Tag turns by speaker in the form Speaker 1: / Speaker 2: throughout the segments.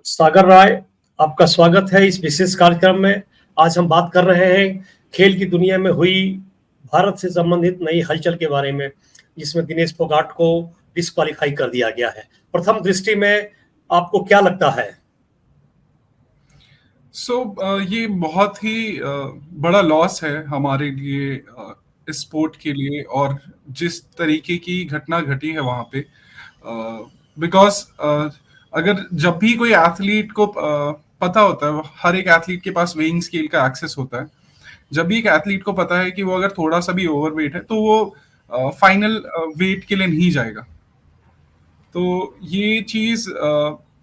Speaker 1: सागर राय, आपका स्वागत है इस विशेष कार्यक्रम में। आज हम बात कर रहे हैं खेल की दुनिया में हुई भारत से संबंधित नई हलचल के बारे में, जिसमें दिनेश फोगाट को डिस्क्वालीफाई कर दिया गया है। प्रथम दृष्टि में आपको क्या लगता है?
Speaker 2: ये बहुत ही बड़ा लॉस है हमारे लिए, इस स्पोर्ट के लिए, और जिस तरीके की घटना घटी है वहाँ पे, बिकॉज अगर जब भी कोई एथलीट को पता होता है, हर एक एथलीट के पास वेइंग स्केल का एक्सेस होता है। जब भी एक एथलीट को पता है कि वो अगर थोड़ा सा भी ओवरवेट है तो वो फाइनल वेट के लिए नहीं जाएगा। तो ये चीज,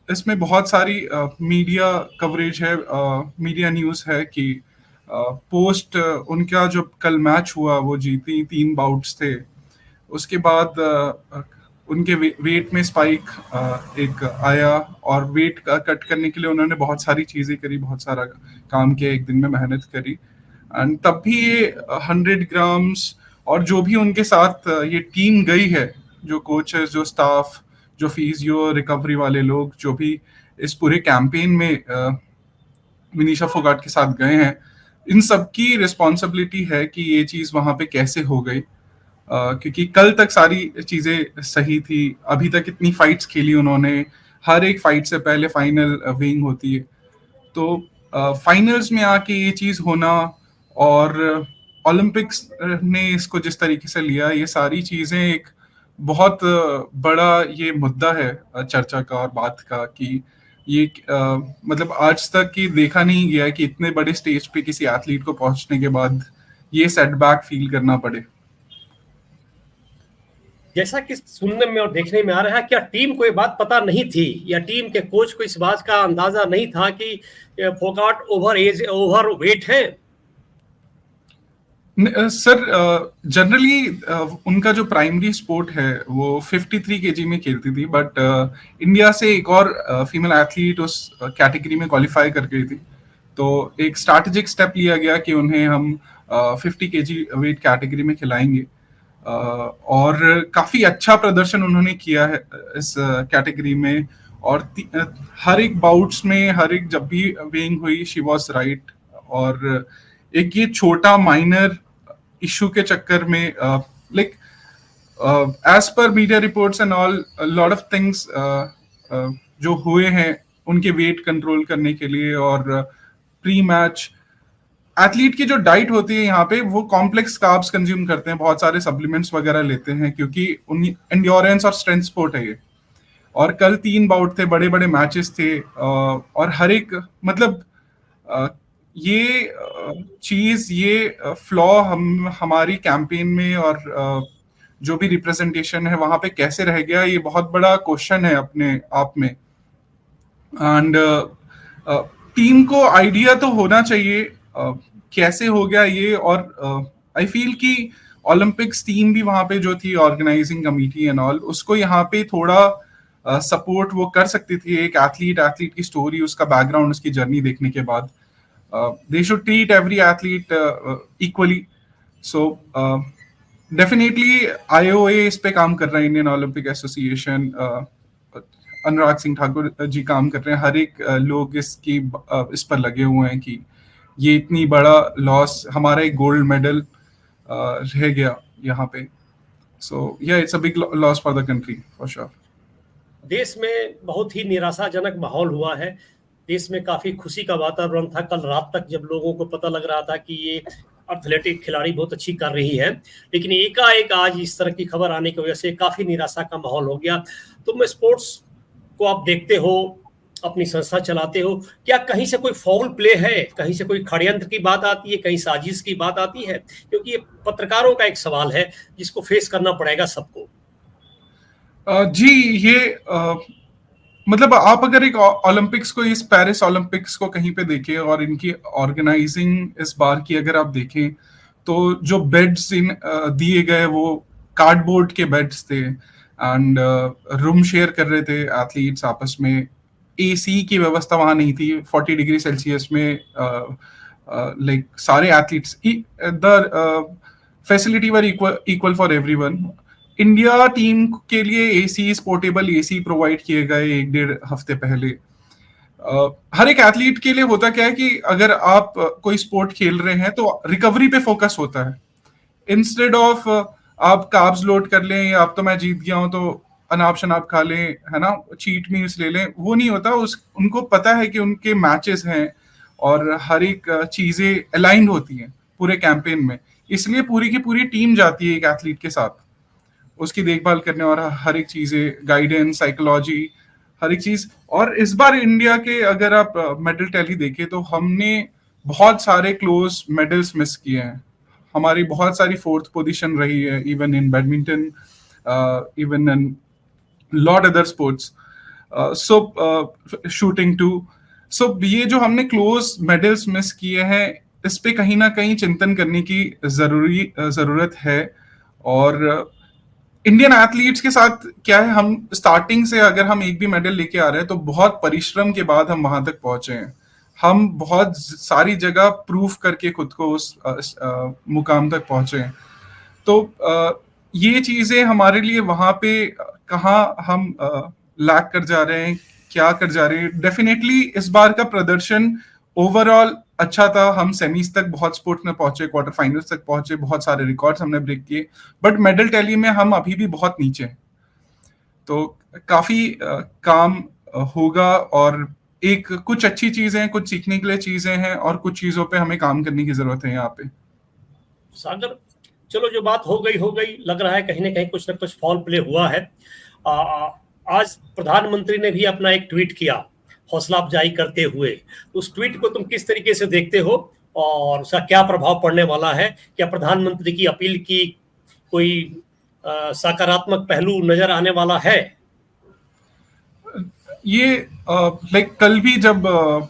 Speaker 2: इसमें बहुत सारी मीडिया कवरेज है, मीडिया न्यूज है कि पोस्ट उनका जो कल मैच हुआ वो जीती 3 बाउट्स थे। उसके बाद उनके वेट में स्पाइक एक आया, और वेट कट करने के लिए उन्होंने बहुत सारी चीजें करी, बहुत सारा काम किया, एक दिन में मेहनत करी, एंड तब भी ये 100 ग्राम्स, और जो भी उनके साथ ये टीम गई है, जो कोचेस, जो स्टाफ, जो फिजियो, रिकवरी वाले लोग, जो भी इस पूरे कैंपेन में विनीशा फोगाट के साथ गए हैं, इन सबकी रिस्पॉन्सिबिलिटी है कि ये चीज वहां पे कैसे हो गई। क्योंकि कल तक सारी चीजें सही थी, अभी तक इतनी फाइट्स खेली उन्होंने, हर एक फाइट से पहले फाइनल वेइंग होती है, तो फाइनल्स में आके ये चीज होना, और ओलंपिक्स ने इसको जिस तरीके से लिया, ये सारी चीजें एक बहुत बड़ा ये मुद्दा है चर्चा का और बात का, कि ये मतलब आज तक की देखा नहीं गया कि इतने बड़े स्टेज पे किसी एथलीट को पहुंचने के बाद ये सेटबैक फील करना पड़े।
Speaker 1: जैसा कि सुनने में और देखने में आ रहा है, क्या टीम को ये बात पता नहीं थी, या टीम के कोच को इस बात का अंदाजा नहीं था कि फोगाट ओवर वेट है?
Speaker 2: सर, जनरली उनका जो प्राइमरी स्पोर्ट है वो 53 केजी में खेलती थी, बट इंडिया से एक और फीमेल एथलीट उस कैटेगरी में क्वालिफाई कर गई थी, तो एक स्ट्रैटेजिक स्टेप लिया गया कि उन्हें हम 50 केजी वेट कैटेगरी में खिलाएंगे, और काफी अच्छा प्रदर्शन उन्होंने किया है इस कैटेगरी में, और हर एक बाउट्स में, हर एक जब भी वेइंग हुई, शी वाज राइट। और एक ये छोटा माइनर इशू के चक्कर में, like as per media reports and all, lot of things जो हुए हैं उनके वेट कंट्रोल करने के लिए, और प्री मैच एथलीट की जो डाइट होती है यहाँ पे, वो कॉम्प्लेक्स कार्ब्स कंज्यूम करते हैं, बहुत सारे सप्लीमेंट्स वगैरह लेते हैं, क्योंकि एंड्योरेंस और स्ट्रेंथ स्पोर्ट है ये। और कल 3 बाउट थे, बड़े बड़े मैचेस थे, और हर एक मतलब ये चीज, ये फ्लॉ हमारी कैंपेन में, और जो भी रिप्रेजेंटेशन है वहां पे कैसे रह गया, ये बहुत बड़ा क्वेश्चन है अपने आप में। एंड टीम को आइडिया तो होना चाहिए कैसे हो गया ये, और आई फील कि ओलंपिक्स टीम भी वहां पे जो थी, ऑर्गेनाइजिंग कमिटी एंड ऑल, उसको यहाँ पे थोड़ा सपोर्ट वो कर सकती थी। एक एथलीट की स्टोरी, उसका बैकग्राउंड, उसकी जर्नी देखने के बाद, they should treat every athlete equally. So definitely IOA इस पे काम कर रहा है, Indian Olympic association, Anurag Singh Thakur ji काम कर रहे हैं, हर एक लोग इस पर लगे हुए हैं कि ये इतनी बड़ा लॉस, हमारा एक गोल्ड मेडल रह गया यहाँ पे। So yeah, it's a big loss for the country for sure.
Speaker 1: देश में बहुत ही निराशाजनक माहौल हुआ है। देश में काफी खुशी का वातावरण था कल रात तक, जब लोगों को पता लग रहा था कि ये एथलेटिक खिलाड़ी बहुत अच्छी कर रही है, लेकिन एकाएक आज इस तरह की खबर आने की वजह से काफी निराशा का माहौल हो गया। तुम स्पोर्ट्स को आप देखते हो, अपनी संस्था चलाते हो, क्या कहीं से कोई फाउल प्ले है, कहीं से कोई षड्यंत्र की बात आती है, कहीं साजिश की बात आती है? क्योंकि ये पत्रकारों का एक सवाल है जिसको फेस करना पड़ेगा सबको।
Speaker 2: जी, ये मतलब आप अगर एक ओलंपिक्स को, इस पेरिस ओलंपिक्स को कहीं पे देखें, और इनकी ऑर्गेनाइजिंग इस बार की अगर आप देखें, तो जो बेड्स दिए गए वो कार्डबोर्ड के बेड्स थे, एंड रूम शेयर कर रहे थे एथलीट्स आपस में। एसी की व्यवस्था वहां नहीं थी 40 डिग्री सेल्सियस में, लाइक सारे athletes, the facility were equal for everyone. India team के लिए एसी, पोर्टेबल एसी प्रोवाइड किए गए 1-1.5 हफ्ते पहले। हर एक एथलीट के लिए होता क्या है कि अगर आप कोई स्पोर्ट खेल रहे हैं तो रिकवरी पे फोकस होता है, इंस्टेड ऑफ आप कार्ब्स लोड कर लें या अब तो मैं जीत गया हूं तो अनाब शनाब खा लें, है ना, चीट मील्स ले लें, वो नहीं होता। उनको पता है कि उनके मैचेस हैं और हर एक चीजें अलाइंड होती हैं पूरे कैंपेन में, इसलिए पूरी की पूरी टीम जाती है एक एथलीट के साथ उसकी देखभाल करने, और हर एक चीजें, गाइडेंस, साइकोलॉजी, हर एक चीज। और इस बार इंडिया के अगर आप मेडल टैली देखें तो हमने बहुत सारे क्लोज मेडल्स मिस किए हैं। हमारी बहुत सारी फोर्थ पोजीशन रही है, even in badminton, even in lot other sports, so shooting too. So ये जो हमने क्लोज मेडल्स मिस किए हैं, इस पे कहीं ना कहीं चिंतन करने की जरूरत है। और इंडियन एथलीट्स के साथ क्या है, हम स्टार्टिंग से अगर हम एक भी मेडल लेके आ रहे हैं तो बहुत परिश्रम के बाद हम वहां तक पहुंचे हैं। हम बहुत सारी जगह प्रूव करके खुद को उस मुकाम तक पहुंचे हैं। तो ये चीजें हमारे लिए वहां पे कहाँ हम लैक कर जा रहे हैं, क्या कर जा रहे हैं। डेफिनेटली इस बार का प्रदर्शन ओवरऑल अच्छा था, हम सेमीज तक बहुत स्पोर्ट्स में पहुंचे, क्वार्टर फाइनल्स तक पहुंचे, बहुत सारे रिकॉर्ड्स हमने ब्रेक किए, बट मेडल टैली में हम अभी भी बहुत नीचे हैं। तो काफी काम होगा, और एक कुछ अच्छी चीजें, कुछ सीखने के लिए चीजें हैं, और कुछ चीजों पे हमें काम करने की जरूरत है यहाँ पे।
Speaker 1: सागर, चलो जो बात हो गई, लग रहा है कहीं ना कहीं कुछ ना कुछ फॉल प्ले हुआ है। आज प्रधानमंत्री ने भी अपना एक ट्वीट किया हौसला अफजाई करते हुए। उस ट्वीट को तुम किस तरीके से देखते हो और उसका क्या प्रभाव पड़ने वाला है? क्या प्रधानमंत्री की अपील की कोई सकारात्मक पहलू नजर आने वाला है?
Speaker 2: ये लाइक कल भी जब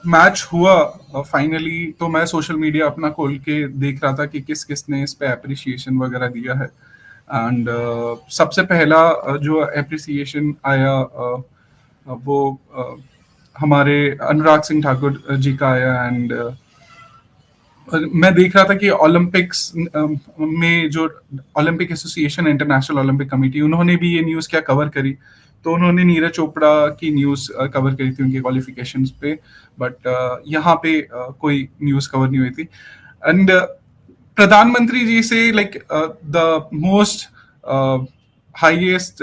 Speaker 2: मैच हुआ फाइनली, तो मैं सोशल मीडिया अपना खोल के देख रहा था कि किस किस ने इस पे अप्रिसिएशन वगैरह दिया है। एंड सबसे पहला जो अप्रिसिएशन आया वो हमारे अनुराग सिंह ठाकुर जी का आया। एंड मैं देख रहा था कि ओलंपिक्स में जो Olympic association, international Olympic committee, उन्होंने भी ये न्यूज़ क्या कवर करी। तो उन्होंने नीरज चोपड़ा की न्यूज़ कवर करी थी उनके क्वालिफिकेशंस पे, बट यहाँ पे कोई न्यूज़ कवर नहीं हुई थी। एंड प्रधानमंत्री जी से लाइक द मोस्ट हाईएस्ट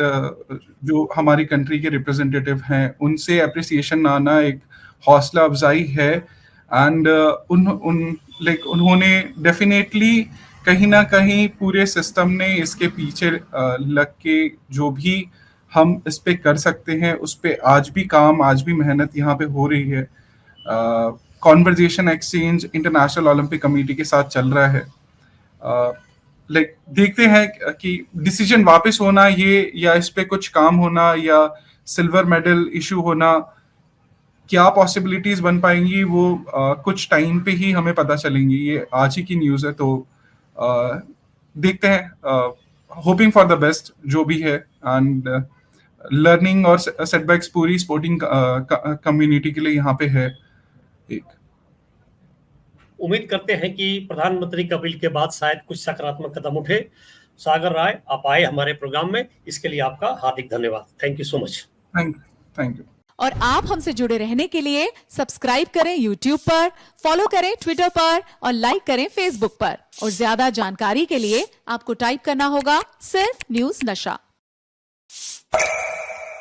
Speaker 2: जो हमारी कंट्री के रिप्रेजेंटेटिव हैं, उनसे अप्रिसिएशन आना एक हौसला अफजाई है। एंड उन्होंने डेफिनेटली कहीं ना कहीं पूरे सिस्टम ने इसके पीछे लग के जो भी हम इस पे कर सकते हैं उस पे आज भी काम, आज भी मेहनत यहाँ पे हो रही है। Conversation exchange international Olympic committee के साथ चल रहा है। लाइक देखते हैं कि डिसीजन वापस होना ये, या इस पे कुछ काम होना, या सिल्वर मेडल इशू होना, क्या पॉसिबिलिटीज बन पाएंगी वो कुछ टाइम पे ही हमें पता चलेंगी। ये आज ही की न्यूज़ है, तो देखते हैं, होपिंग फॉर द बेस्ट जो भी है। एंड लर्निंग और सेटबैक्स पूरी स्पोर्टिंग कम्युनिटी के लिए यहाँ पे है। एक
Speaker 1: उम्मीद करते हैं कि प्रधानमंत्री की अपील के बाद शायद कुछ सकारात्मक कदम उठे। सागर राय, आप आए हमारे प्रोग्राम में, इसके लिए आपका हार्दिक धन्यवाद। Thank you so much.
Speaker 2: Thank you.
Speaker 3: और आप हमसे जुड़े रहने के लिए सब्सक्राइब करें YouTube पर, फॉलो करें Twitter पर और लाइक करें Facebook पर। और ज्यादा जानकारी के लिए आपको टाइप करना होगा सिर्फ न्यूज़ नशा।